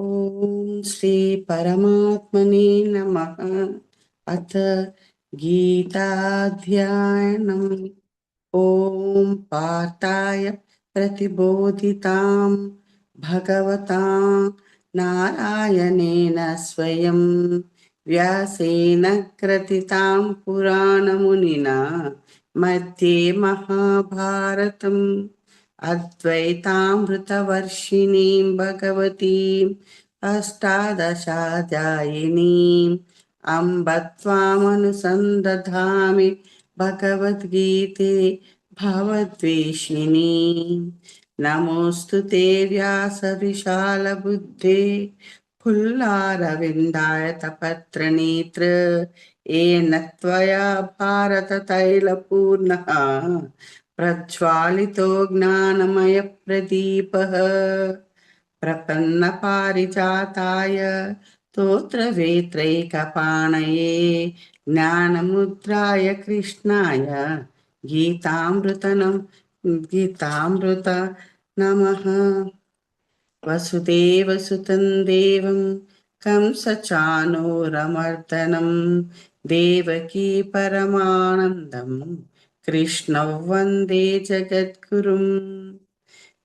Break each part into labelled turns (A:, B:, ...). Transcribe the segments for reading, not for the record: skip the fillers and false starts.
A: ॐ श्री परमात्मने नमः। अथ गीताध्यायनम्। ॐ पार्थाय प्रतिबोधितां भगवता नारायणेन स्वयं व्यासेन ग्रथितां पुराणमुनिना मध्ये महाभारतम् अद्वैतामृतवर्षिणीं भगवतीम् अष्टादशाध्यायिनीम् अम्ब त्वामनुसन्दधामि भगवद्गीते भवद्वेषिणी। नमोऽस्तु ते व्यासविशालबुद्धे फुल्लारविन्दायतपत्रनेत्र येन त्वया भारततैलपूर्णः प्रज्वालितो ज्ञानमयप्रदीपः। प्रपन्नपारिजाताय स्तोत्रवेत्रैकपाणये ज्ञानमुद्राय कृष्णाय गीतामृत नमः। वसुदेवसुतं देवं कंसचाणूरमर्दनं देवकी परमानन्दं कृष्णौ वन्दे जगद्गुरुम्।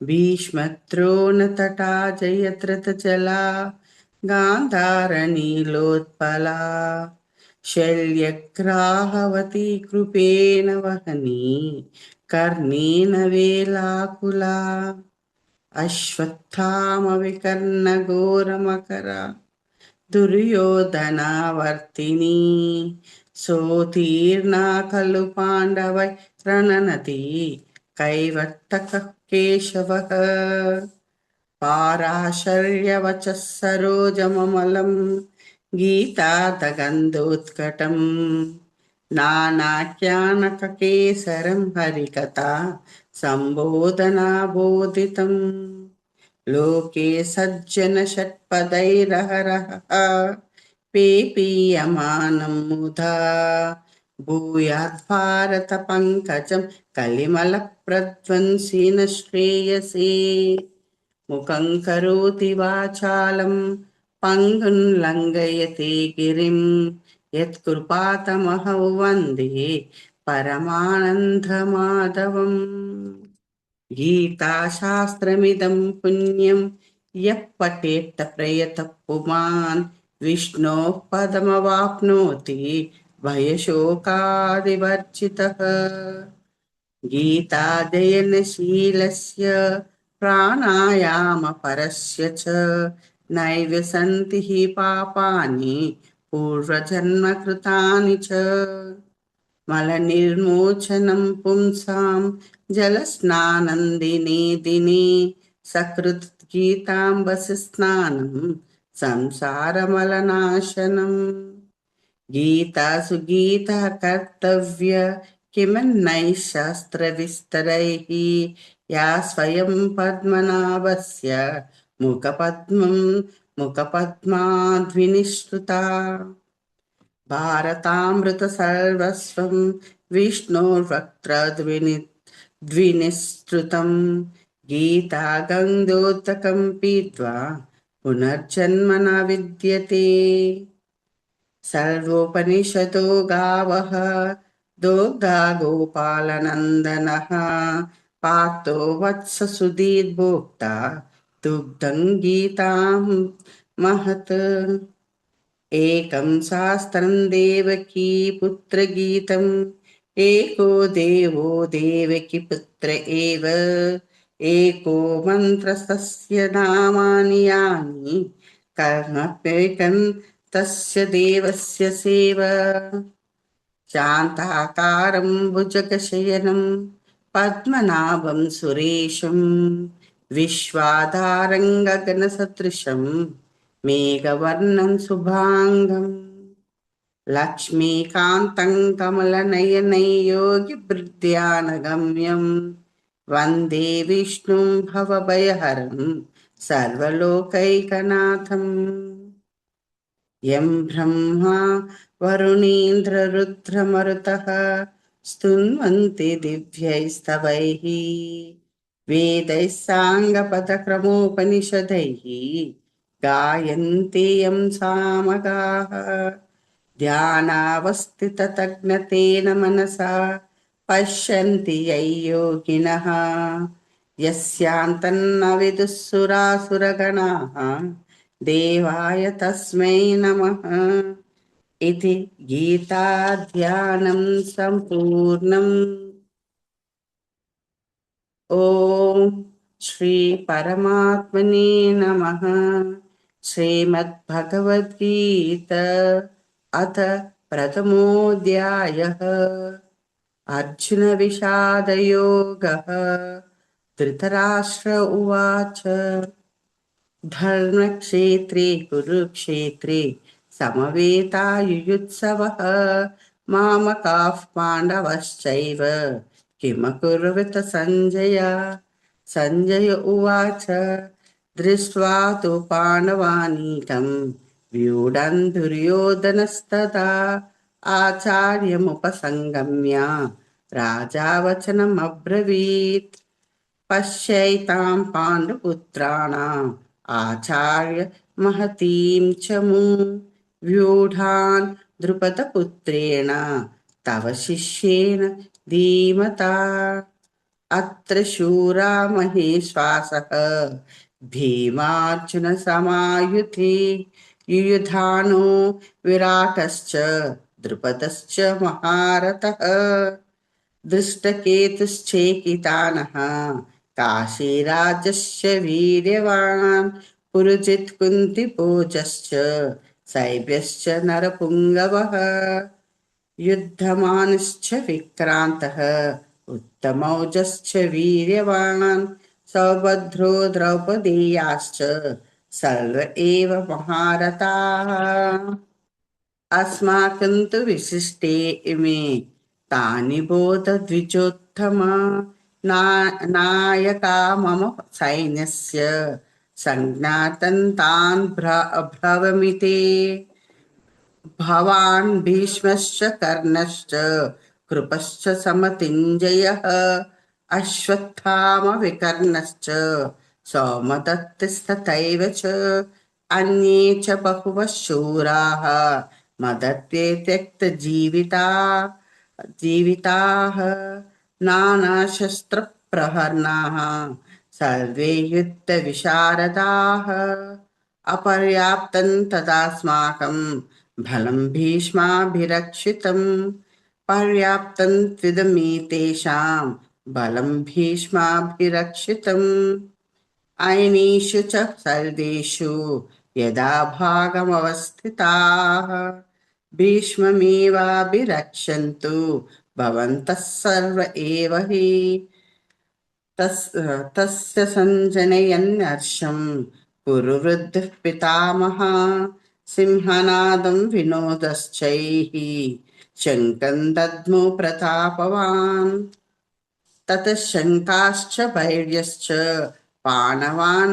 A: भीष्मद्रोणतटा जयद्रथजला गान्धारनीलोत्पला शल्यग्राहवती कृपेण वहनी कर्णेन वेलाकुला अश्वत्थामविकर्णघोरमकरा दुर्योधनावर्तिनी सोत्तीर्णा खलु पाण्डवै रणनदी कैवर्तकः केशवः पाराशर्यवचः सरोजममलं गीतातगन्धोत्कटम् नानाख्यानककेसरं हरिकथा सम्बोधनाबोधितम् लोके सज्जन षट्पदैरहरः पेपीयमानं मुधा भूयात् पंकजं कलिमलप्रध्वंसिन श्रेयसे मुखं करोति वाचालं पङ्गुं लङ्घयते गिरिं यत्कृपातमहं वन्दे परमानन्दमाधवम्। गीताशास्त्रमिदं पुण्यं यः पठेत् प्रयतः पुमान् विष्णोः पदमवाप्नोति भयशोकादिवर्जितः। गीताध्ययनशीलस्य प्राणायामपरस्य च नैव सन्ति हि पापानि पूर्वजन्मकृतानि च। मलनिर्मोचनं पुंसां जलस्नानं दिने दिने सकृत् गीताम्बस्नानं संसारमलनाशनम्। गीतासु गीता कर्तव्य किमन्यैः शास्त्रविस्तरैः या स्वयं पद्मनाभस्य मुखपद्माद्विनिश्रुता भारतामृत सर्वस्वं विष्णोर्वक्त्रद्विनिश्रुतं गीता गङ्गोदकं पीत्वा पुनर्जन्म न विद्यते। सर्वोपनिषदो गावः दोग्धा गोपालनन्दनः पार्थो वत्स सुधीर्भोक्ता दुग्धं गीतां महत्। एकं शास्त्रं देवकी पुत्रगीतम् एको देवो देवकी पुत्र एव एको मन्त्रस्तस्य नामानि यानि कर्मप्येकं तस्य देवस्य सेवा। शान्ताकारं भुजगशयनं पद्मनाभं सुरेशं विश्वाधारं गगनसदृशं मेघवर्णं शुभाङ्गम् लक्ष्मीकान्तं कमलनयनं योगिभृद्यानगम्यं वन्दे विष्णुं भवभयहरं सर्वलोकैकनाथम्। यं ब्रह्मा वरुणीन्द्ररुद्रमरुतः स्तुन्वन्ति दिव्यैस्तवैः वेदैः साङ्गपदक्रमोपनिषदैः गायन्ति यं सामगाः ध्यानावस्थिततज्ञतेन मनसा पश्यन्ति यै योगिनः यस्यान्तन्न विदुःसुरासुरगणाः देवाय तस्मै नमः इति गीताध्यानं सम्पूर्णम्। ॐ श्री परमात्मने नमः। श्रीमद्भगवद्गीता अथ प्रथमोऽध्यायः। अर्जुन विषादयोगः। धृतराष्ट्र उवाच धर्मक्षेत्रे कुरुक्षेत्रे समवेतायुयुत्सवः मामकाः पाण्डवश्चैव किमकुर्वत सञ्जय। सञ्जय उवाच दृष्ट्वा तु पाण्डवानीकं व्यूढं दुर्योधनस्तदा आचार्यमुपसङ्गम्य राजा वचनमब्रवीत् पश्यैतां पाण्डुपुत्राणाम् आचार्य महतीं च मूं व्यूढान् द्रुपदपुत्रेण तव शिष्येन धीमता। अत्र शूरा महेश्वासः भीमार्जुनसमायुधि युयुधानो विराटश्च द्रुपदश्च महारथः दृष्टकेतुश्चेकितानः काशीराजस्य वीर्यवान् पुरुजित् कुन्तिभोजश्च शैब्यश्च नरपुङ्गवः युद्धमानश्च विक्रान्तः उत्तमौजश्च वीर्यवान् सौभद्रो द्रौपदेयाश्च सर्व एव महारथाः। अस्माकं तु विशिष्टे इमे तानि बोध द्विजोत्तमा नायका मम सैन्यस्य संज्ञातं तान् ब्रवमिते। भवान् भीष्मश्च कर्णश्च कृपश्च समतिञ्जयः अश्वत्थामविकर्णश्च सौमदत्तिस्तथैव च अन्ये च बहवः शूराः मदत्ते जीविताः नानाशस्त्रप्रहरणाः सर्वे युद्धविशारदाः अपर्याप्तं तदास्माकं बलं भीष्माभिरक्षितं पर्याप्तं त्विदमेतेषां बलं भीष्माभिरक्षितम् अयनेषु च सर्वेषु यदा भागमवस्थिताः भीष्ममेवाभिरक्षन्तु भवन्तः सर्व एव हि तस्य सञ्जनयन्नर्षं कुरुवृद्धः पितामहः सिंहनादं विनोदश्चैः शङ्खं दद्मो प्रतापवान् ततः शङ्काश्च भैर्यश्च पाणवानकगोमुखाः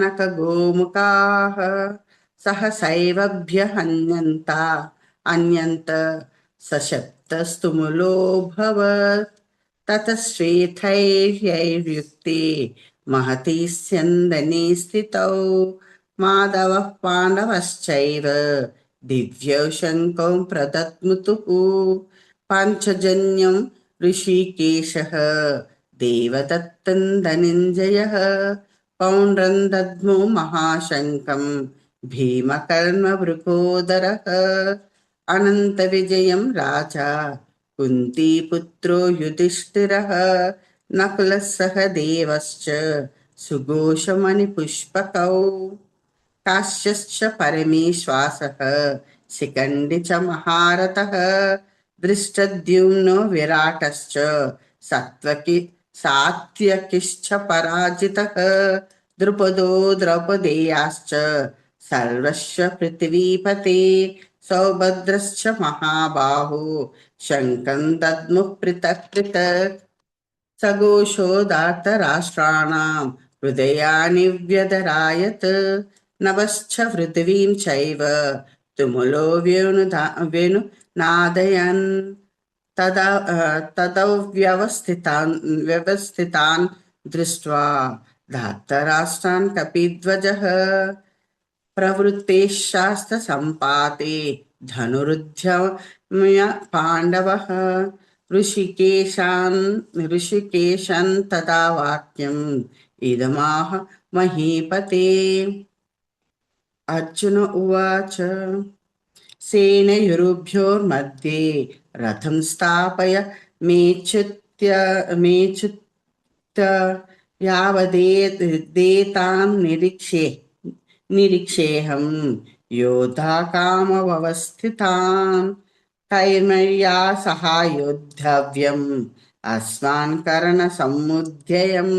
A: सहसैवभ्यहन्यन्त सशब्दस्तुमुलोऽभवत् ततः श्वेतैर्यैर्युक्ते महती स्यन्दने स्थितौ माधवः पाण्डवश्चैव दिव्यौ शङ्खौ प्रदद्मुतुः पाञ्चजन्यं ऋषिकेशः देवदत्तं धनञ्जयः पौण्ड्रं दद्मो महाशङ्खं भीमकर्णवृकोदरः अनन्तविजयं राजा कुन्तीपुत्रो युधिष्ठिरः नकुलः सह देवश्च सुघोषमणिपुष्पकौ काश्यश्च परमेश्वासः शिखण्डी च महारथः दृष्टद्युम्नो विराटश्च सात्यकिश्च पराजितः द्रुपदो द्रौपदेयाश्च सर्वस्य पृथिवीपते सौभद्रश्च महाबाहो शङ्खं दद्मुः पृथक् पृथक् सघोषोदात्तराष्ट्राणां हृदयानि व्यधरायत् नभश्च पृथिवीं चैव तुमुलो वेणुनादयन् तदौ व्यवस्थितान् दृष्ट्वा धार्तराष्ट्रान् कपिध्वजः प्रवृत्ते शास्त्रसम्पाते धनुरुद्यम्य पाण्डवः ऋषिकेशान् तदा वाक्यम् इदमाह महीपते। अर्जुन उवाच सेनयोरुभयोर्मध्ये रथं स्थापय मेच्युत यावदेतान् निरीक्षेऽहं योधा कामवस्थितान् कैर्मया सह योद्धव्यम् अस्मान् करणसमुद्ययम्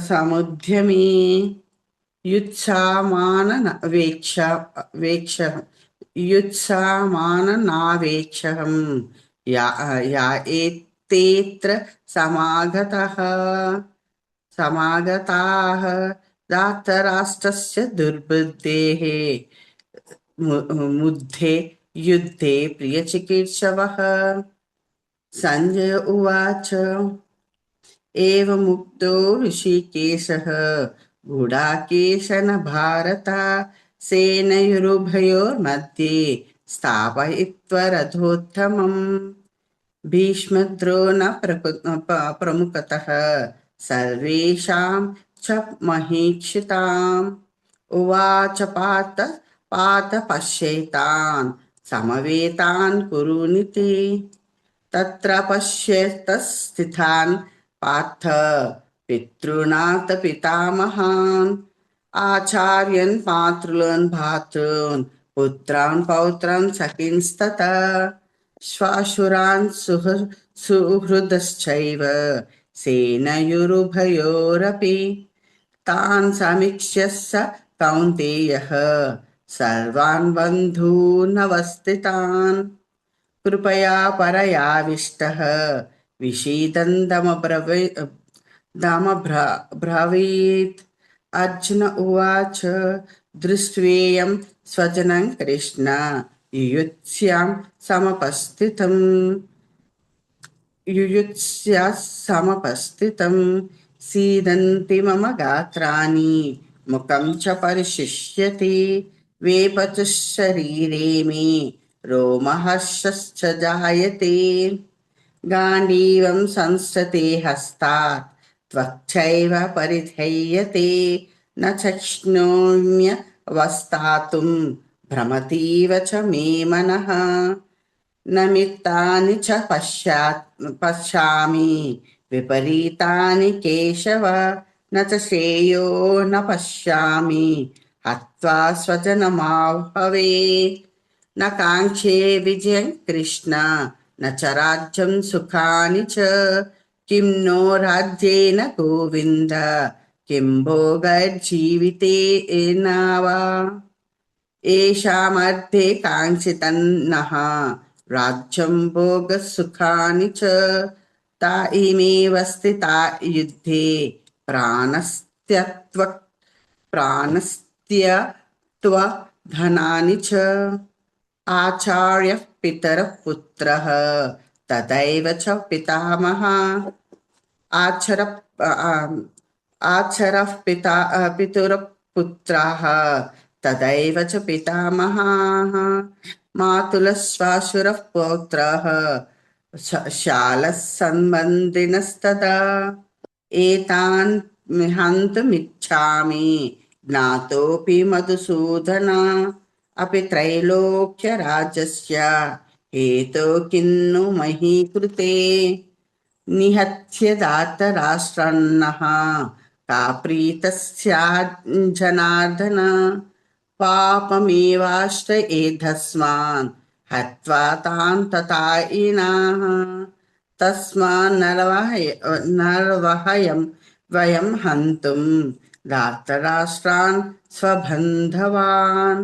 A: समुद्यमे वेक्ष युत्सामाननावेक्षहं या एतेऽत्र समागताः धार्तराष्ट्रस्य दुर्बुद्धेः मुद्धे युद्धे प्रियचिकीर्षवः। संजय उवाच एवमुक्तो ऋषिकेशः गुडाकेशन भारत सेनयोरुभयोर्मध्ये स्थापयित्वा रथोत्तमम् भीष्मद्रोण प्रमुखतः सर्वेषां च महीक्षिताम् उवाच पात पश्येतान् समवेतान् कुरुनिति तत्र पश्येतस्थितान् पार्थ पितॄणां पितामहान् आचार्यान् मातॄन् भ्रातॄन् पुत्रान् पौत्रान् सखींस्तथा श्वाशुरान् सुहृदश्चैव सेनयोरुभयोरपि तान् समीक्ष्य स कौन्तेयः सर्वान् बन्धूनवस्थितान् कृपया परयाविष्टः विषीदन्तमब्रवीत्। अर्जुन उवाच दृष्ट्वेयं स्वजनं कृष्ण युयुत्स्यासमपस्थितं सीदन्ति मम गात्राणि मुखं च परिशुष्यति वेपतुश्शरीरे मे रोमहर्षश्च जायते गाण्डीवं संसते हस्तात् त्वच्चैव परिधैयते न शक्नोम्यवस्थातुं भ्रमतीव च मे मनः न मित्तानि च पश्यामि विपरीतानि केशव न च श्रेयो न पश्यामि हत्वा स्वजनमाहवे न काङ्क्षे विजयं कृष्ण न च राज्यं सुखानि च किं नो राज्येन गोविन्द किं भोगैर्जीवितेन वा येषामर्थे काङ्क्षितन्नः राज्यं भोगसुखानि च ता इमेव स्थिता युद्धे प्राणस्त्यत्वधनानि च आचार्यः पितरः पुत्रः तथैव च पितामहः आचरः पितरः पुत्राः तदैव च पितामहाः मातुलः श्वाशुरः पौत्रः शालः सम्बन्धिनस्तदा एतान् हन्तुमिच्छामि ज्ञातोऽपि मधुसूदन अपि त्रैलोक्यराजस्य हेतो किन्नु मही कृते निहत्य धार्तराष्ट्रान्नः का प्रीतः स्यात् जनार्दन पापमेवाश्रयेधस्मान् हत्वा तान् तथायिनाः तस्मान्नरवहयं वयं हन्तुं धार्तराष्ट्रान् स्वबन्धवान्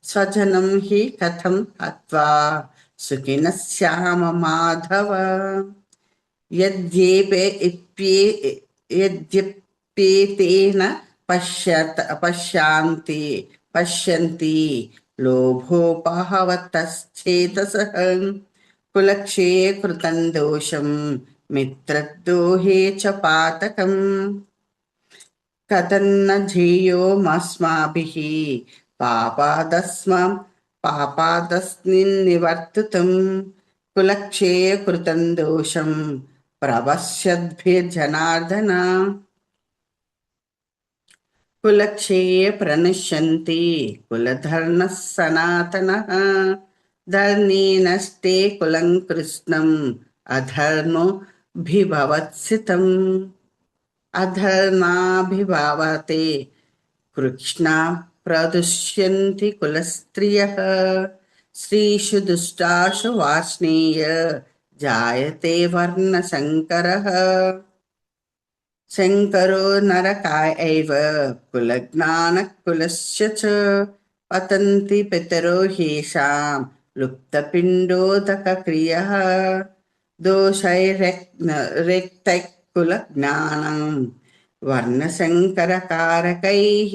A: स्वजनं हि कथं हत्वा सुखिनः स्याम माधव यद्यप्येतेन पश्यन्ति लोभोपहवतश्चेतसः कुलक्षये कृतं दोषं मित्रद्रोहे च पातकम् कथन्न ध्येयोमस्माभिः पापादस्मिन्निवर्तितुं कुलक्षये कृतं दोषं प्रपश्यद्भिर्जनार्दन कुलक्षये प्रणश्यन्ति कुलधर्मः सनातनः धर्मे नष्टे कुलं कृष्णम् अधर्मोऽभिभवत्सितम् अधर्माभिभावते कृष्णा प्रदुष्यन्ति कुलस्त्रियः स्त्रीषु दुष्टासु वार्ष्णेय जायते वर्णशङ्करः शङ्करो नरकाय एव कुलज्ञानः कुलस्य च पतन्ति पितरो ह्येषां लुप्तपिण्डोदकक्रियः दोषैरेक्तैः कुलज्ञानं वर्णशङ्करकारकैः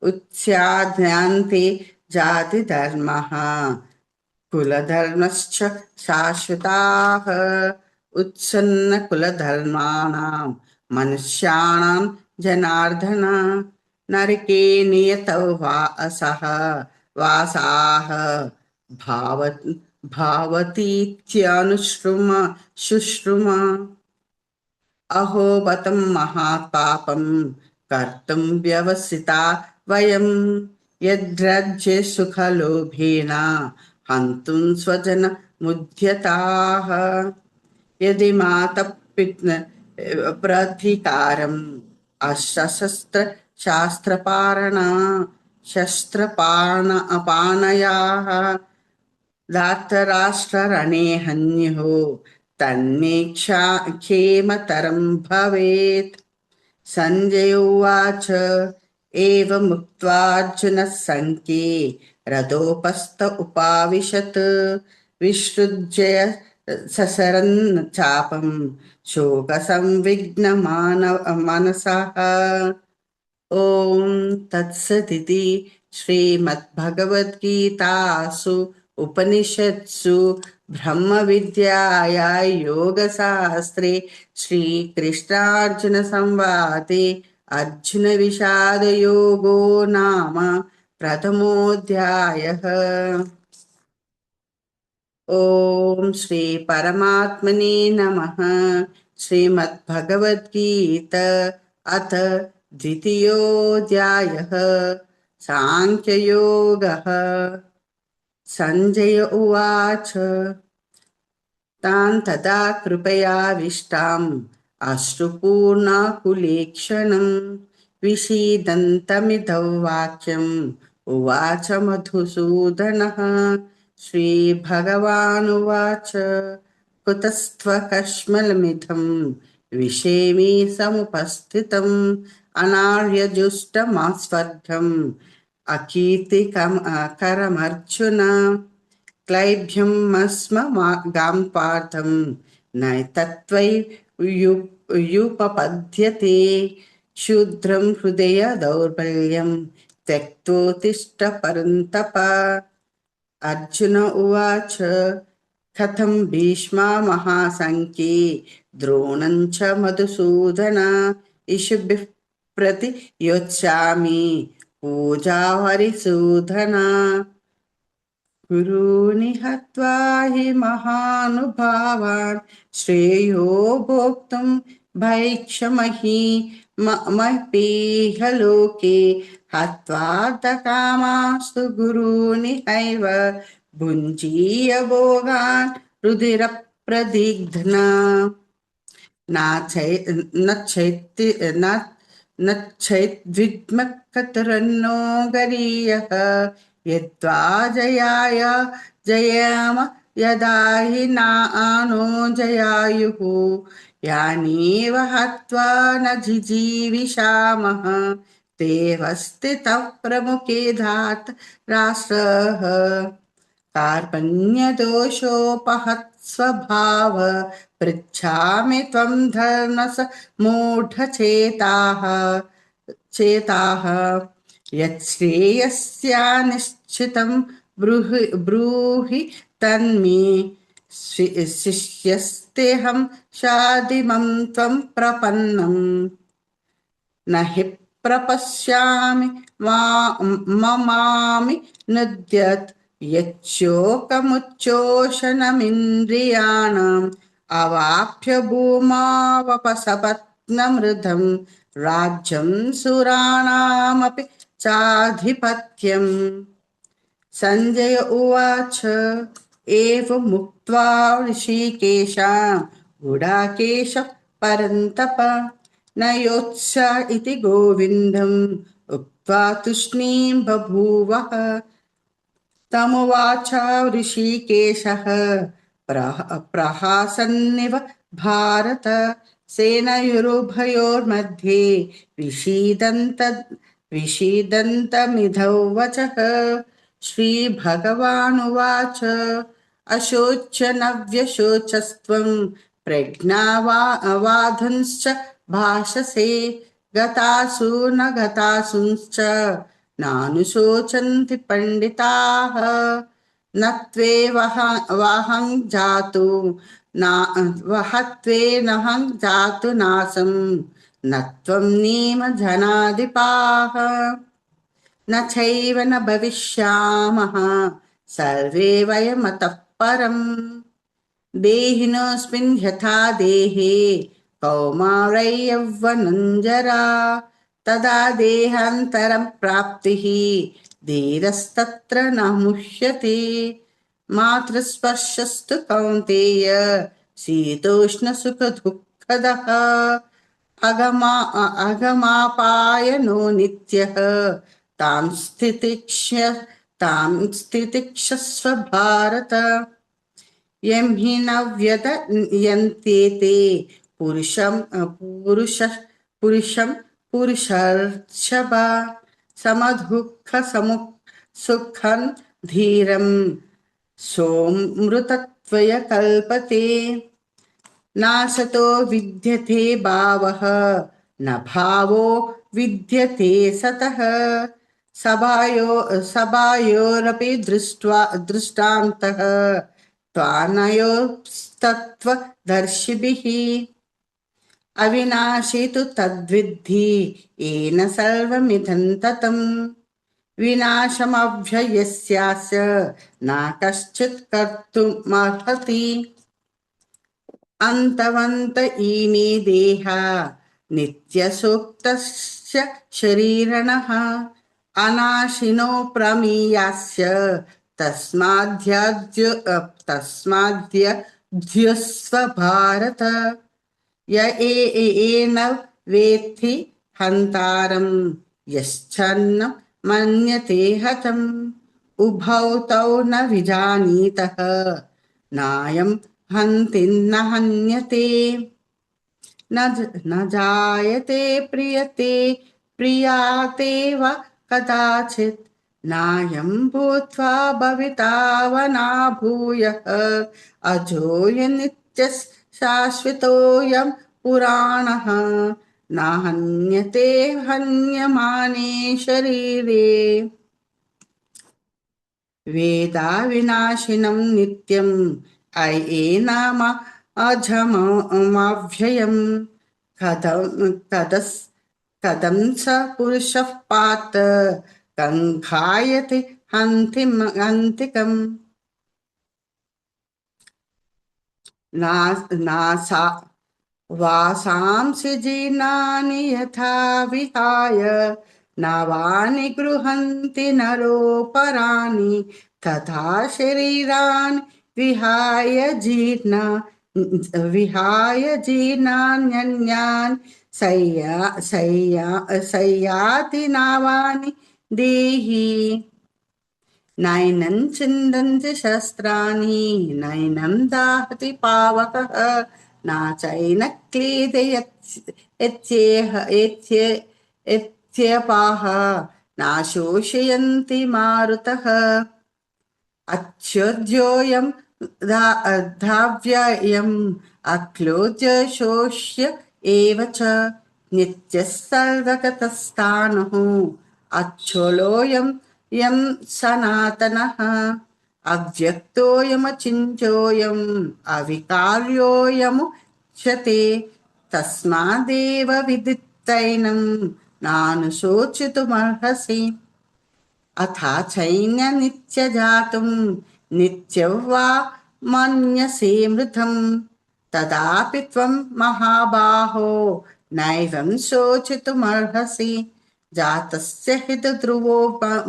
A: उच्छाद्यान्ते जातिधर्मः कुलधर्मश्च शाश्वताः उत्सन्नकुलधर्माणां मनुष्याणां जनार्दन नरके नियतौ वासाः भावतीत्यनुश्रुम शुश्रुम अहो बतं महापापं कर्तुं व्यवसिता वयं यद्रज्ये सुखलोभेन हन्तुं स्वजनमुद्यताः यदि मातः प्रतिकारम् अशस्त्र शास्त्रपारणा शस्त्रपाणयाः धार्तराष्ट्ररणे हन्युः तन्मे क्षेमतरं भवेत् सञ्जय उवाच एवमुक्त्वार्जुनः सङ्ख्ये रथोपस्थ उपाविशत् विसृज्य ससरन् चापं शोकसंविघ्नमानसः ॐ तत्सदिति श्रीमद्भगवद्गीतासु उपनिषत्सु ब्रह्मविद्याया योगशास्त्रे श्रीकृष्णार्जुनसंवादे अर्जुनविषादयोगो नाम प्रथमोऽध्यायः। ॐ श्री परमात्मने नमः। श्रीमद्भगवद्गीता अथ द्वितीयोऽध्यायः सांख्ययोगः। सञ्जय उवाच तान् तदा कृपयाविष्टाम् अश्रुपूर्णाकुलेक्षणं विषीदन्तमिदौ वाक्यम् उवाच मधुसूदनः। श्रीभगवानुवाच कुतस्त्वकश्मलमिदं विषेमि समुपस्थितम् अनार्यजुष्टमास्वर्गम् अकीर्तिकरमर्जुन क्लैभ्यमस्मगां पार्थं नैतत्त्वयुपपद्यते क्षुद्रं हृदय दौर्बल्यं त्यक्तोत्तिष्ठ परन्तप। अर्जुन उवाच कथं भीष्मा महासङ्ख्ये द्रोणं च मधुसूदन इषुभिः प्रतियोत्स्यामि पूजाहरिसूदन गुरूणि हत्वा हि महानुभावान् श्रेयो भोक्तुं भैक्षमहि मपीह लोके हत्वार्थकामास्तु गुरूणि हैव भुञ्जीय भोगान् रुधिरप्रदिग्धना नच्छैद्विद्मकतरन्नो गरीयः यद्वा जयाय जयाम यदा हि नानो जयायुः यानेव हत्वा न जिजीविषामः तेऽवस्थितः प्रमुखे धार्त राष्ट्रः कार्पण्यदोषोपहत्स्वभाव पृच्छामि त्वं धर्मस मूढचेताः यच्छ्रेयस्यानिश्चितं ब्रूहि तन्मे शिष्यस्तेऽहं शाधिमं त्वं प्रपन्नम् न हि प्रपश्यामि ममामि नृद्यत् यच्छोकमुच्चोषणमिन्द्रियाणाम् अवाप्य भूमावपसपत्नमृधं राज्यं सुराणामपि चाधिपत्यम्। संजय उवाच एवमुक्त्वा ऋषिकेशः गुडाकेशः परन्तप न योत्स इति गोविन्दम् उक्त्वा तूष्णीं बभूवः। तमुवाच ऋषिकेशः प्रहासन्निव भारत सेनयोरुभयोर्मध्ये विषीदन्तमिधौ वचः। श्रीभगवानुवाच अशोच्य न व्यशोचस्त्वं प्रज्ञावाधंश्च भाषसे गतासु न गतासूंश्च नानुशोचन्ति पण्डिताः। न त्वेवहं जातु वहत्वेनहं जातु नासं न त्वं नेम जनाधिपाः। न चैव न भविष्यामः सर्वे वयमतः परम्। देहिनोऽस्मिन् यथा देहे कौमारै यौवनञ्जरा तदा देहान्तरं प्राप्तिः धीरस्तत्र न मुह्यते। मातृस्पर्शस्तु कौन्तेय शीतोष्णसुखदुःखदः अगमापायनो नित्यः तां स्थितिक्षस्व भारत। यं हि न व्यदयन्त्येते पुरुषर्षभ समदुःखसमुत्सुखं धीरं सोऽमृतत्वय कल्पते। नासतो विद्यते भावः न भावो विद्यते सतः सभायोरपि दृष्टान्तः त्वानयोस्तत्त्वदर्शिभिः। अविनाशी तु तद्विद्धि येन सर्वमिदं ततं विनाशमव्ययस्यास्य न कश्चित् कर्तुमर्हति। अन्तवन्त इमे देहा नित्यसोक्तस्य शरीरिणः अनाशिनो प्रमेयास्य तस्माद्यध्युस्व भारत। य एन वेत्ति हन्तारं यश्चन्न मन्यते हतम् उभौ तौ न विजानीतः नायं हन्ति न हन्यते। न जायते प्रियते प्रियाते वा कदाचित् नायं भूत्वा भविता वा न भूयः अजोऽय नित्यः शाश्वतोऽयं पुराणः न हन्यते हन्यमाने शरीरे। वेदा विनाशिनं नित्यम् अयेनाम अजमव्ययम् कथं स पुरुषः पात कङ्घायते हन्तिकम्। नासा वासांसि जीर्णानि यथा विहाय नवानि गृह्णन्ति नरोपराणि तथा शरीराणि विहाय जीर्णान्यन्यानि सय्याति नवानि देहि। नैनं छिन्दन्ति शस्त्राणि नैनं दाहति पावकः न चैन क्लेदयत्यपाः न शोषयन्ति मारुतः। अच्छोद्योऽयं धाव्ययम् अक्लोद्य शोष्य एव च नित्यः सर्वगतस्थाणुः अच्छोलोऽयं यं सनातनः अव्यक्तोऽयमचिन्त्योऽयम् अविकार्योऽयमुच्यते। तस्मादेव विदित्तैनं नानुशोचितुमर्हसि अथा चैन्यनित्यजातुं नित्यं वा मन्यसे मृतं तदापि त्वं महाबाहो नैवं शोचितुमर्हसि जातस्य हि ध्रुवो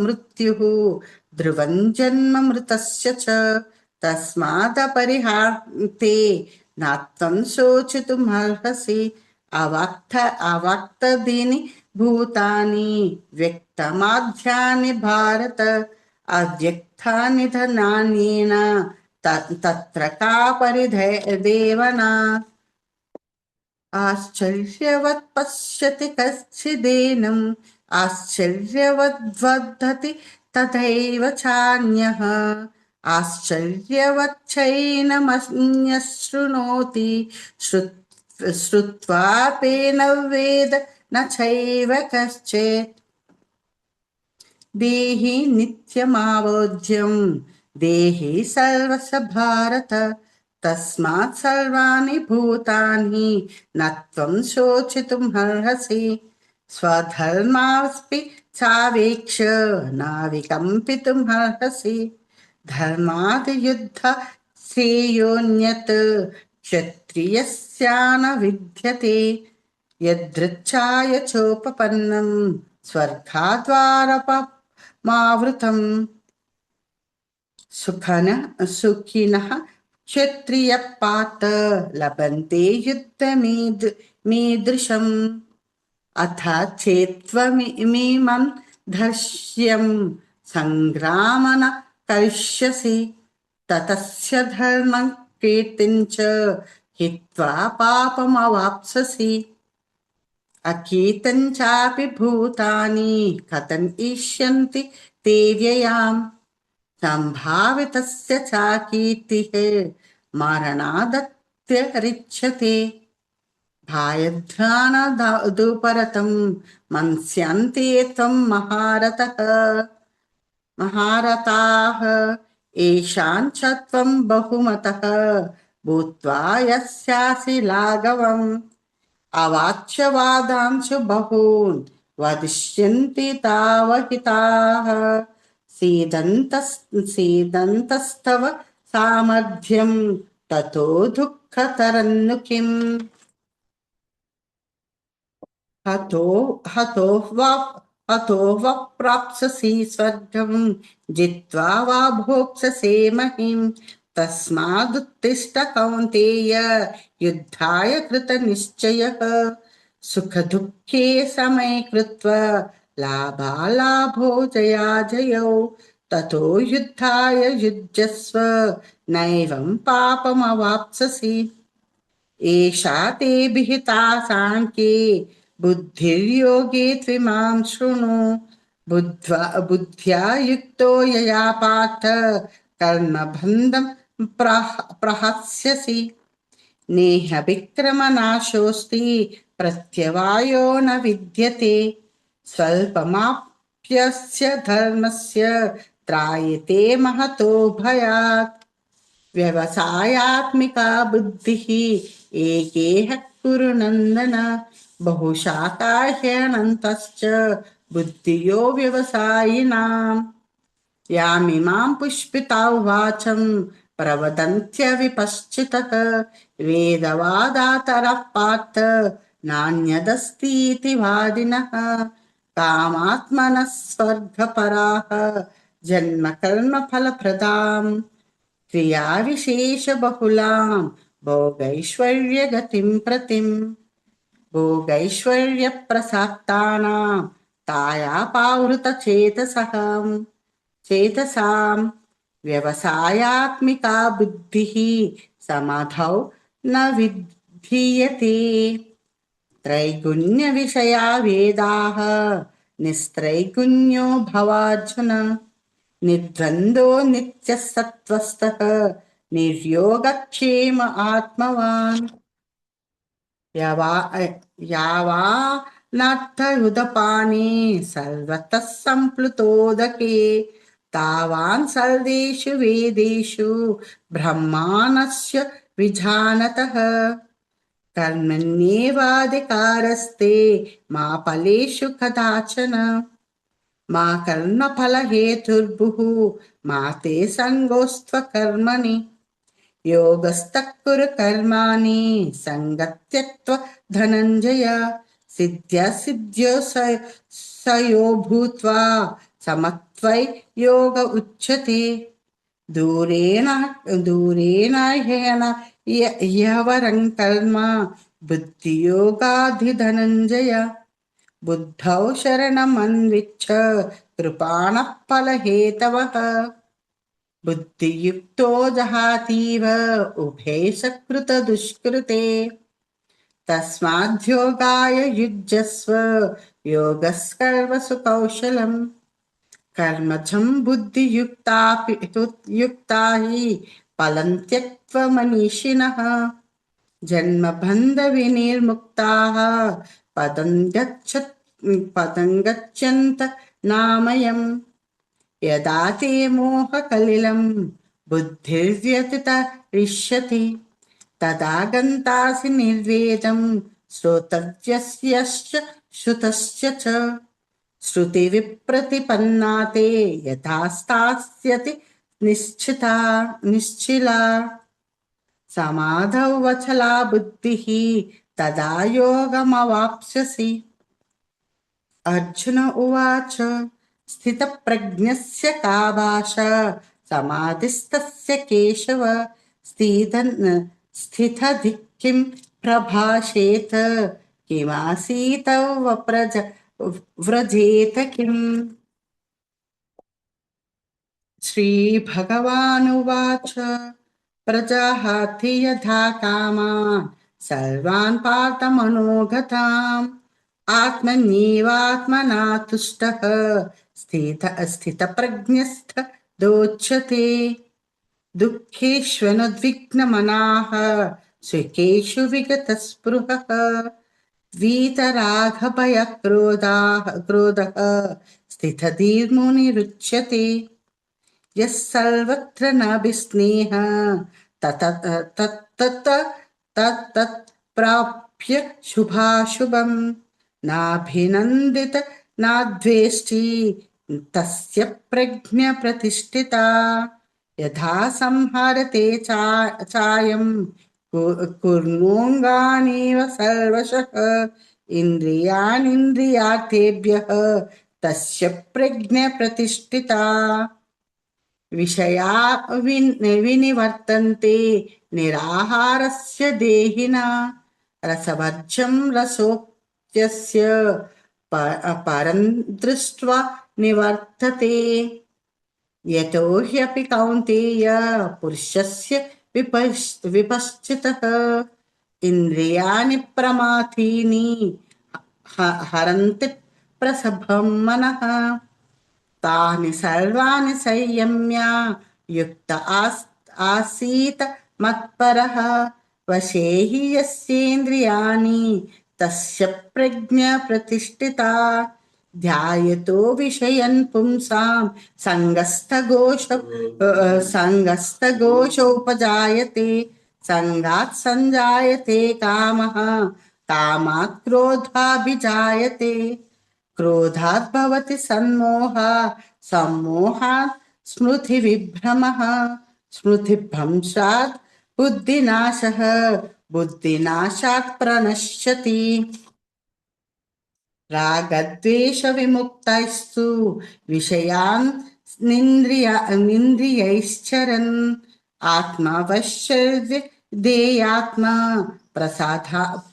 A: मृत्युः ध्रुवं जन्म मृतस्य च तस्मादपरिहार्ते न त्वं शोचितुमर्हसि अवक्तदीनि भूतानि व्यक्तमाध्यानि भारत अव्यक्तानि धनान्येन तत्र का परिदेवना आश्चर्यवत् पश्यति कश्चिदेनम् आश्चर्यवद्वदति तथैव चान्यः आश्चर्यवच्चैनमन्यः शृणोति श्रुत्वापेन वेद न चैव कश्चित् देहि नित्यमावोध्यं देहि सर्वस्य भारत तस्मात् सर्वाणि भूतानि न त्वं शोचितुमर्हसि स्वधर्मास्पि चावेक्ष नाविकम्पितुमर्हसि धर्माद् युद्ध श्रेयोऽन्यत् क्षत्रियस्या न विद्यते यदृच्छाय चोपपन्नं स्वर्गाद्वारपमावृतम् सुखिनः क्षत्रियपात लभन्ते युद्धमीदृशम् अथ चेत्त्वमिमं धर्ष्यं सङ्ग्रामन करिष्यसि ततस्य धर्मं कीर्तिं च हित्वा पापमवाप्स्यसि अकीर्तं चापि भूतानि कथं इष्यन्ति ते व्ययाम् सम्भावितस्य चाकीर्तिः मरणादत्यरिच्यते भायध्वानदुपरतं मन्स्यन्ते त्वं महारथाः येषां च त्वं बहुमतः भूत्वा यस्यासि लाघवम् अवाच्यवादांशु बहून् वदिष्यन्ति तावहिताः सीदन्तस्तव सामर्थ्यं ततो दुःखतरन्नु किम् हतो वा प्राप्स्यसि स्वर्गं जित्वा वा भोक्ष्यसे महीम् तस्मादुत्तिष्ठ कौन्तेय युद्धाय कृतनिश्चयः सुखदुःखे समे कृत्वा लाभालाभो जयाजयौ ततो युद्धाय युज्यस्व नैवं पापमवाप्स्यसि एषा ते विहिता साङ्ख्ये बुद्धिर्योगे त्विमां शृणु बुद्ध्या युक्तो यया पार्थ कर्मबन्धं प्रहस्यसि नेह विक्रमनाशोऽस्ति प्रत्यवायो न विद्यते स्वल्पमाप्यस्य धर्मस्य त्रायते महतो भयात् व्यवसायात्मिका बुद्धिः एकेह कुरु नन्दन बहुशाखा ह्यनन्तश्च बुद्धियो व्यवसायिनाम् यामिमां पुष्पितां वाचं प्रवदन्त्यविपश्चितः वेदवादातरः पार्थ नान्यदस्तीति वादिनः कामात्मनः स्वर्गपराः जन्मकर्मफलप्रदाम् क्रियाविशेषबहुलां भोगैश्वर्यगतिं प्रतिम् भोगैश्वर्यप्रसक्तानां तायापावृतचेतसां व्यवसायात्मिका बुद्धिः समाधौ न विधीयते त्रैगुण्यविषया वेदाः निस्त्रैगुण्यो भवार्जुन निर्द्वन्द्वो नित्यसत्त्वस्थः निर्योगक्षेम आत्मवान् यावानर्थयुदपाने सर्वतः सम्प्लुतोदके तावान् सर्वेषु वेदेषु ब्रह्माणस्य विजानतः कर्मण्येवाधिकारस्ते मा फलेषु कदाचन मा कर्मफलहेतुर्भुः मा ते सङ्गोऽस्त्वकर्मणि योगस्तः कुरु कर्माणि सङ्गत्यक्त्वा धनञ्जय सिद्ध्यसिद्ध्यो सयो भूत्वा समत्वै योग उच्यते दूरेण दूरेण ह्यवरं कर्म बुद्धियोगाधिधनञ्जय बुद्धौ शरणमन्विच्छ कृपाणः फलहेतवः बुद्धियुक्तो जहातीव उभे सकृतदुष्कृते तस्माद्योगाय युज्यस्व योगस्कर्मसु कौशलम् कर्मजं युक्ता हि फलं त्यक्त्वा मनीषिणः जन्मबन्धविनिर्मुक्ताः पदं गच्छन्त नामयम् यदा ते मोहकलिलं बुद्धिर्व्यतितरिष्यति तदा गन्तासि निर्वेदं श्रोतव्यस्य श्रुतस्य च श्रुतिविप्रतिपन्ना ते यथा स्थास्यति निश्चिला समाधौ वचला बुद्धिः तदा योगमवाप्स्यसि अर्जुन उवाच स्थितप्रज्ञस्य का भाषा समाधिस्तस्य केशव स्थितधिः किं प्रभाषेत किमासीत व्रजेत किम् श्रीभगवानुवाच प्रजाहाति यथा कामान् सर्वान् पार्थमनोगताम् आत्मन्येवात्मना तुष्टः स्थितप्रज्ञस्थ दोच्यते दुःखेष्वनुद्विग्नमनाः सुखेषु विगतस्पृहः वीतरागभयक्रोधः स्थितधीर्मुनिरुच्यते यः सर्वत्र नाभिस्नेहः तत् प्राप्य शुभाशुभम् नाभिनन्दित नाद्वेष्टि तस्य प्रज्ञा प्रतिष्ठिता यथा संहरते चायं कुर्मोऽङ्गानीव सर्वशः इन्द्रियाणीन्द्रियार्थेभ्यः तस्य प्रज्ञा प्रतिष्ठिता विषया विनिवर्तन्ते निराहारस्य देहिना रसवर्जं रसोऽप्यस्य परं दृष्ट्वा निवर्तते यतो ह्यपि कौन्तेय पुरुषस्य विपश्चितः इन्द्रियाणि प्रमाथीनि हरन्ति प्रसभं मनः तानि सर्वाणि संयम्य युक्त आसीत मत्परः वशे हि यस्येन्द्रियाणि तस्य प्रज्ञा प्रतिष्ठिता ध्यायतो विषयन् पुंसां सङ्गस्तघोषोपजायते सङ्गात् सञ्जायते कामः कामात् क्रोधाभिजायते क्रोधात् भवति सम्मोहः सम्मोहात् स्मृतिविभ्रमः स्मृतिभ्रंशात् बुद्धिनाशः बुद्धिनाशात् प्रणश्यति रागद्वेषविमुक्तैस्तु विषयान् निन्द्रियैश्चरन् आत्मवश्यदेयात्मा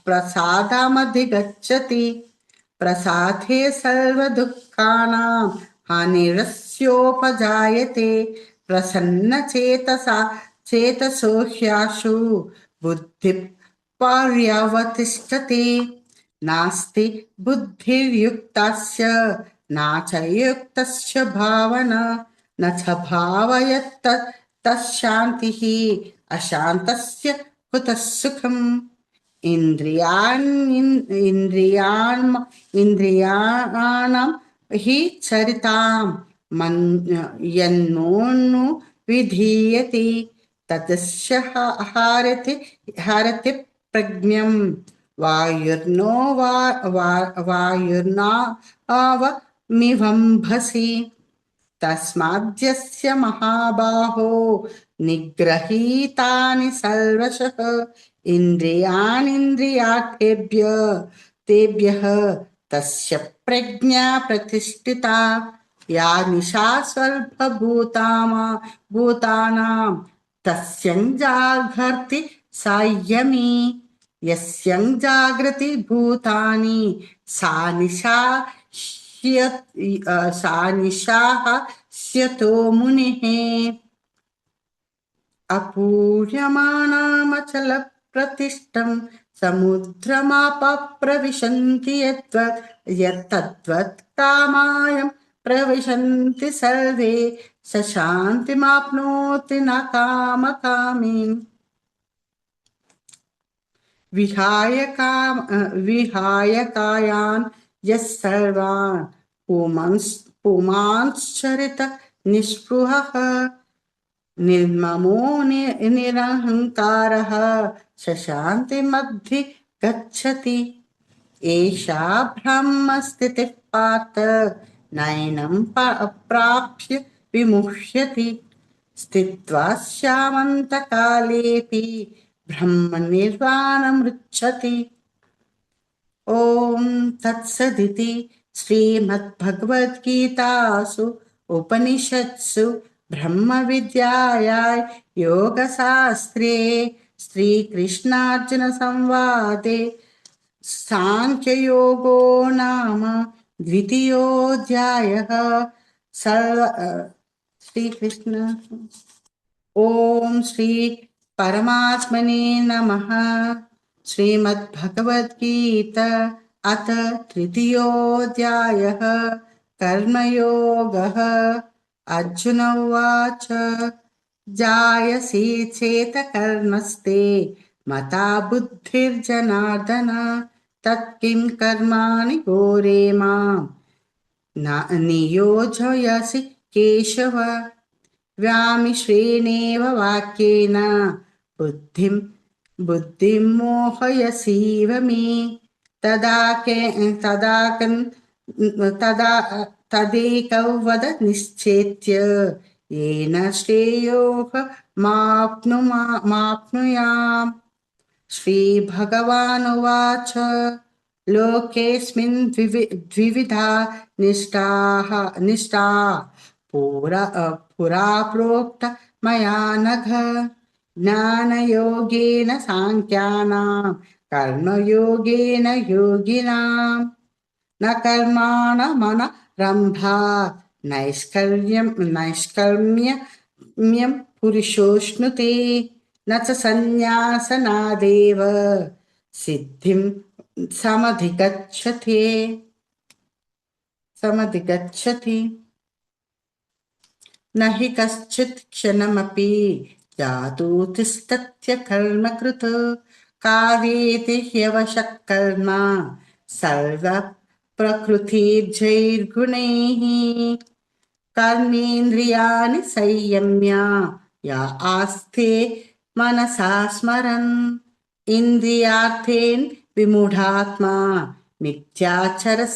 A: प्रसादामधिगच्छति प्रसादे सर्वदुःखानां हानिरस्योपजायते चेतसो ह्याशु बुद्धिः पर्यवतिष्ठति नास्ति बुद्धिर्युक्तस्य न च युक्तस्य भावना न च भावयत् तच्छान्तिः अशान्तस्य कुतः सुखम् इन्द्रियाणां हि चरितां यन्नो विधीयते ततस्य हरति प्रज्ञं वायुर्नो वायुर्नावमिवम्भसि तस्माद्यस्य महाबाहो निग्रहीतानि सर्वशः इन्द्रियाणीन्द्रियार्थेभ्य तेभ्यः तस्य प्रज्ञा प्रतिष्ठिता या निशा भूतानां तस्यं जागर्ति सायमी यस्यं जागृति भूतानि सा निशा सा निशाः स्यतो मुनिः अपूर्यमाणामचलप्रतिष्ठं समुद्रमापप्रविशन्ति यत्तद्वत् कामायं प्रविशन्ति सर्वे स शान्तिमाप्नोति न कामकामीम् विहाय कायान् यः सर्वान् पुमांश्चरित निःस्पृहः निर्ममो निरहङ्कारः शशान्तिमद्धि गच्छति एषा ब्रह्मस्थितिः पार्थ नैनं प्राप्य विमुह्यति स्थित्वा स्यामन्तकालेऽपि ब्रह्मनिर्वाणमृच्छति ॐ तत्सदिति श्रीमद्भगवद्गीतासु उपनिषत्सु ब्रह्मविद्यायां योगशास्त्रे श्रीकृष्णार्जुनसंवादे सांख्ययोगो नाम द्वितीयोऽध्यायः श्रीकृष्ण ॐ श्री परमात्मने नमः। श्रीमद्भगवद्गीता अथ तृतीयोऽध्यायः कर्मयोगः। अर्जुन उवाच जायसी चेत कर्मस्ते मता बुद्धिर्जनार्दन तत्किं कर्माणि घोरे मां नियोजयसि केशव व्यामिश्रेणेव वाक्येन बुद्धिं मोहयसीव मे तदेकं वद निश्चेत्य येन श्रेयोः माप्नुयाम् श्रीभगवानुवाच लोकेऽस्मिन् द्विविधा निष्ठा पुरा प्रोक्त मया नघ ज्ञानयोगेन साङ्ख्यानां कर्मयोगेन योगिनां न कर्माणमनरम्भा नैष्कर्म्यं पुरुषोऽश्नुते न च सन्न्यासनादेव सिद्धिं समधिगच्छति न हि कश्चित् क्षणमपि जातु तिष्ठत्य कर्मकृत् कार्येति ह्यवशः कर्म सर्वप्रकृतिजैर्गुणैः कर्मेन्द्रियाणि संयम्य या आस्ते मनसा स्मरन् इन्द्रियार्थेन विमूढात्मा मिथ्याचरः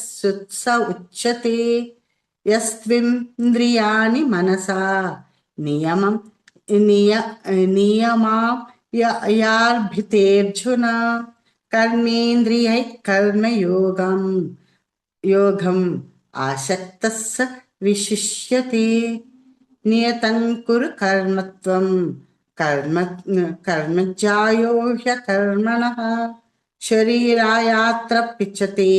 A: उच्यते यस्त्विन्द्रियाणि मनसा नियमायार्भितेऽर्जुन कर्मेन्द्रियैः कर्मयोगम् आसक्तः स विशिष्यते नियतं कुरु कर्मत्वं कर्मज्जायो ह्यकर्मणः शरीरायात्र पिचते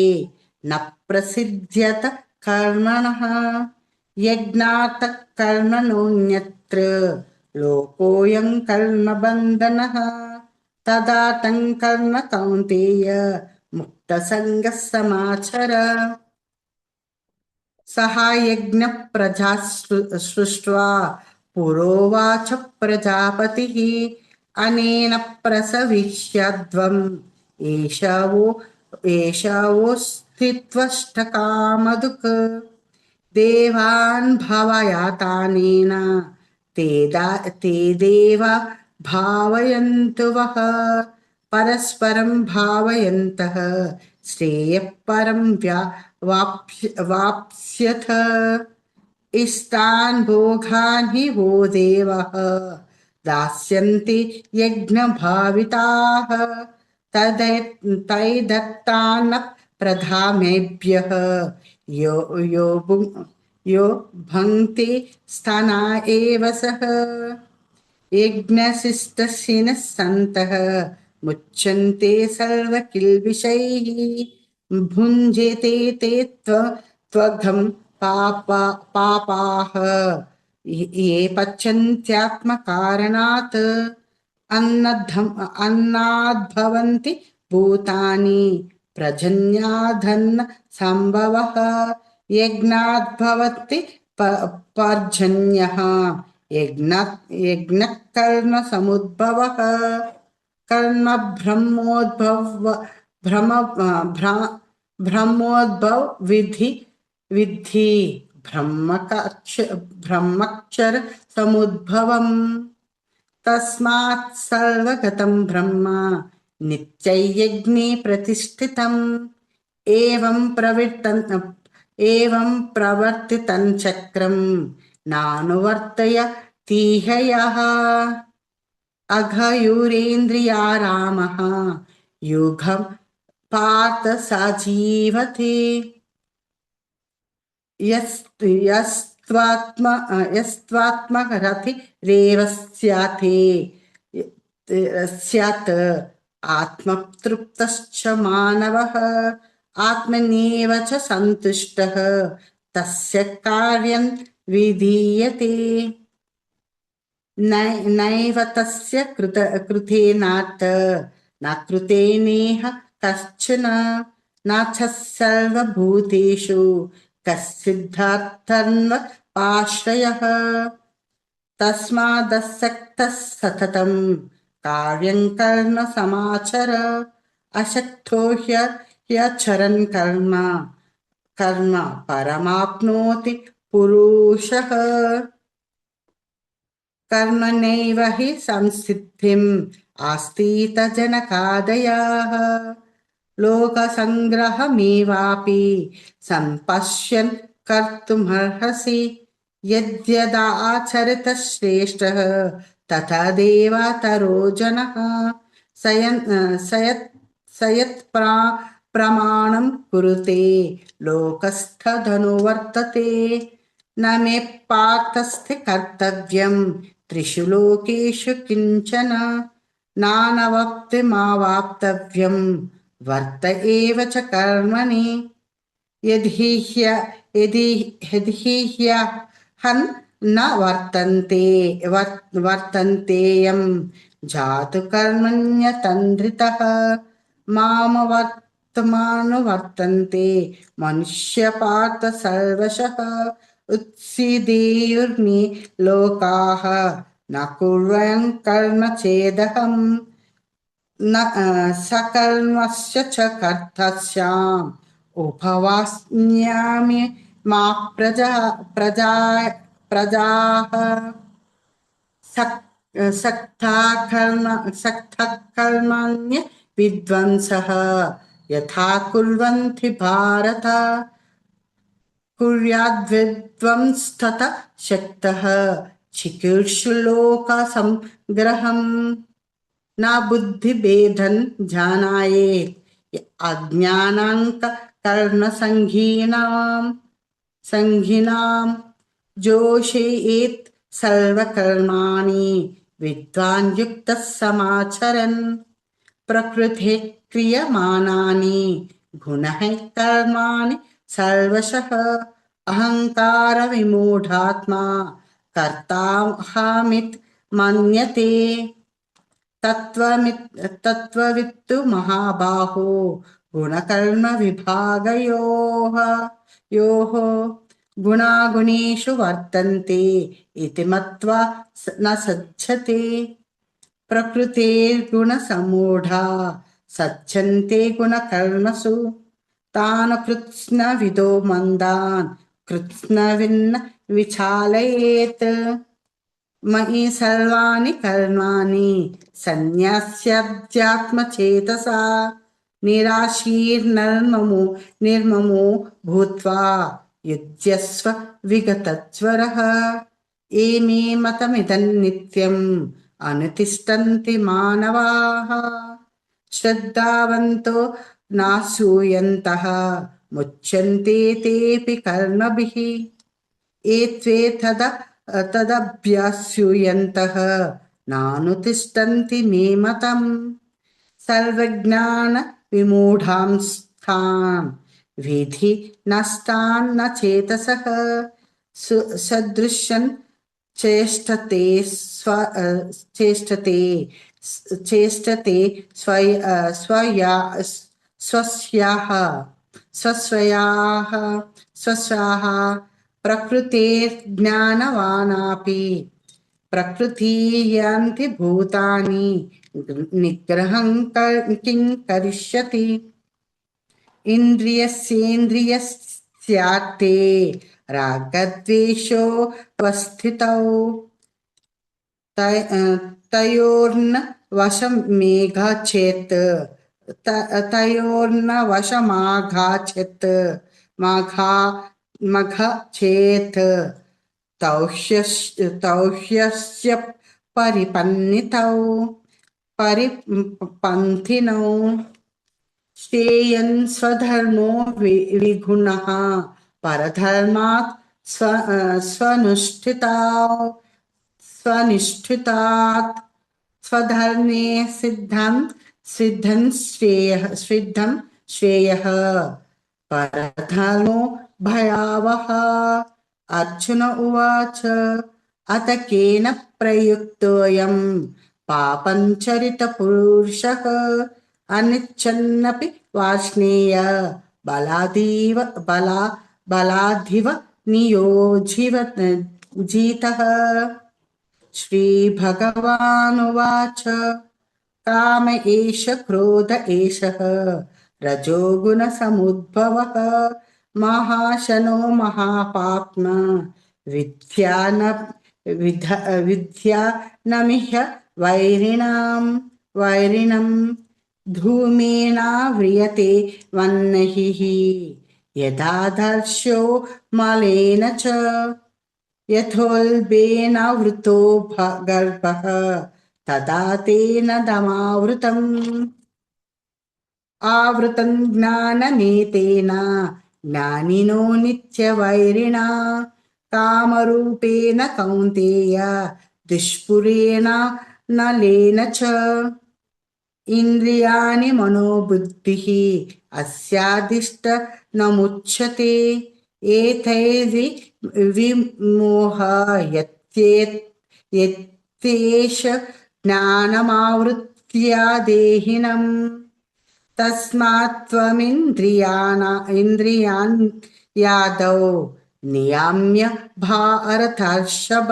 A: न प्रसिद्ध्यत कर्मणः यज्ञात् कर्मणोऽन्यत्र लोकोऽयं कर्मबन्धनः तदातं कर्म कौन्तेय मुक्तसङ्गः समाचर सः यज्ञः प्रजा सृष्ट्वा पुरोवाच प्रजापतिः अनेन प्रसविष्यध्वम् एषवोस्थित्वष्टकामधुक् देवान् भवयातानेन ते देवा भावयन्तु वः परस्परं भावयन्तः श्रेयः परं वाप्स्यथ इष्टान् भोगान् हि वो देवः दास्यन्ति यज्ञभाविताः तैदत्तान्न प्रधामेभ्यः यो यो यो भङ्क्ति स्तना एव सः यज्ञशिष्टशिनः सन्तः मुच्यन्ते सर्वकिल्बिषैः भुञ्जते ते त्वघं पापाः ये पच्यन्त्यात्मकारणात् अन्नाद्भवन्ति भूतानि प्रजन्याधन्न सम्भवः यज्ञाद्भवति पर्जन्यः यज्ञः कर्मसमुद्भवः कर्म ब्रह्मोद्भव विद्धि ब्रह्मक्षर समुद्भवम् तस्मात् सर्वगतं ब्रह्म नित्ययज्ञे प्रतिष्ठितम् एवं प्रवर्तितं चक्रं नानुवर्तयतीह यः अघयुरेन्द्रियारामः युगं पार्थ स जीवति यस्त्वात्मरतिरेव स्यात् आत्मतृप्तश्च मानवः आत्मन्येव च सन्तुष्टः तस्य कार्यं विधीयते नैव तस्य कृतेनात् न कृतेनेह कश्चन न च सर्वभूतेषु कश्चिद्धर्थन्वपाश्रयः तस्मादसक्तः सततं कार्यं कर्म समाचर अशक्तो ह्यचरन् कर्म परमाप्नोति पुरुषः कर्मणैव हि संसिद्धिम् आस्तीत जनकादयाः लोकसङ्ग्रहमेवापि सम्पश्यन् कर्तुमर्हसि यद्यदाचरित श्रेष्ठः तथा देवातरो जनः सयत् प्रमाणं कुरुते लोकस्थधनुवर्तते न मे पार्थस्थे कर्तव्यं त्रिषु लोकेषु किञ्चन नानवप्तिमावाप्तव्यं वर्त एव च कर्मणि यदि ह्यहं न वर्तन्तेयं जातु कर्मण्यतन्द्रितः मामवर्तमानुवर्तन्ते मनुष्यपार्थ सर्वशः उत्सीदेयुर्मे लोकाः न कुर्वन् कर्म चेदहम् न सकर्मस्य च कर्तस्याम् उपवास्म्यामि मा प्रजाः सक्तः कर्मण्य विद्वंसः यथा कुर्वन्ति भारत कुर्याद्विद्वंस्तथा शक्तः चिकीर्षुलोकसंग्रहम् न बुद्धिभेदं जानायेत् अज्ञानाङ्कर्णसङ्गीनां जोषयेत् सर्वकर्माणि विद्वान् युक्तः समाचरन् प्रकृते क्रियमाणानि गुणः कर्माणि सर्वशः अहङ्कारविमूढात्मा कर्ताहमिति मन्यते तत्त्ववित्तु महाबाहो गुणकर्मविभागयोः गुणागुणेषु वर्तन्ते इति मत्वा न सज्जते प्रकृतेर्गुणसमूढा सज्जन्ते गुणकर्मसु तान् कृत्स्नविदो मन्दान् कृत्स्नविन्न विचालयेत् मयि सर्वाणि कर्माणि सन्न्यस्याध्यात्मचेतसा निर्ममो भूत्वा युध्यस्व विगतज्वरः एमे मतमिदं नित्यम् अनुतिष्ठन्ति मानवाः श्रद्धावन्तो नासूयन्तः मुच्यन्ते तेऽपि कर्मभिः एत्वे तदभ्यास्यूयन्तः नानुतिष्ठन्ति मे मतम् सर्वज्ञान विमूढांस्तान् विधि नष्टान्न चेतसः सदृशन् चेष्टते चेष्टते स्वस्याः स्वस्वयाः स्वस्याः प्रकृतेर्ज्ञानवानापि प्रकृतियान्ति भूतानि निग्रहं किं करिष्यति इन्द्रियस्येन्द्रियस्यार्थे रागद्वेषोपस्थितौ तयोर्न वशमेघाचेत् तयोर्न वशमाघाचेत् मघ चेत् तौह्यस्य परिपन्थिनौ श्रेयन् स्वधर्मो विगुणः परधर्मात् स्वनिष्ठितात् स्वधर्मे सिद्धं श्रेयः परधर्मो भयावः अर्जुन उवाच अत केन प्रयुक्तोऽयं पापं चरितपुरुषः अनिच्छन्नपि वार्ष्णेय बलाधिव नियोजितः श्रीभगवानुवाच काम एष क्रोध एषः रजोगुणसमुद्भवः महाशनो महापाप्मा विद्या नमिह वैरिणं धूमेनाव्रियते वह्निः यथादर्शो मलेन च यथोल्बेनावृतो गर्भः तदा तेन दमावृतम् आवृतं ज्ञाननेतेन ज्ञानिनो नित्यवैरिणा कामरूपेण कौन्तेय दुष्पुरेण नलेन च इन्द्रियाणि मनोबुद्धिः अस्यादिष्ट न मुच्यते एतैर्वि विमोह यत्येष ज्ञानमावृत्य देहिनम् तस्मात् त्वमिन्द्रियान् यादौ नियाम्य भारतर्षभ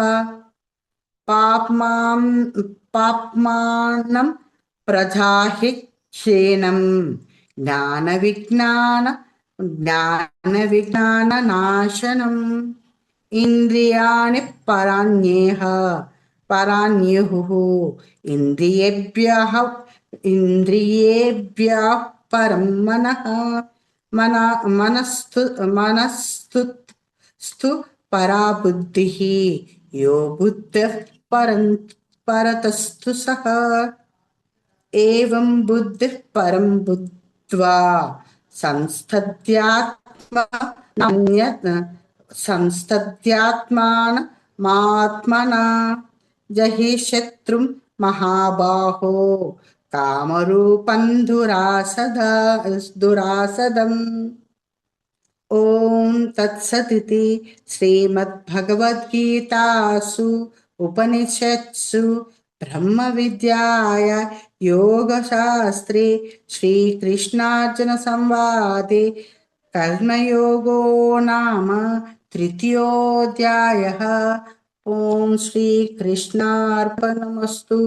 A: पाप्मानं प्रजाहि क्षीणं ज्ञानविज्ञाननाशनम् इन्द्रियाणि पराण्युः इन्द्रियेभ्यः परं मनस्तु परा बुद्धिः यो बुद्धः परतस्तु सः एवं बुद्धिः परं बुद्ध्वा संस्तत्यात्मानमात्मना जहि शत्रुं महाबाहो कामरूपं दुरासदम् ॐ तत्सदिति श्रीमद्भगवद्गीतासु उपनिषत्सु ब्रह्मविद्याया योगशास्त्रे श्रीकृष्णार्जुनसंवादे कर्मयोगो नाम तृतीयोऽध्यायः। ॐ श्रीकृष्णार्पणमस्तु।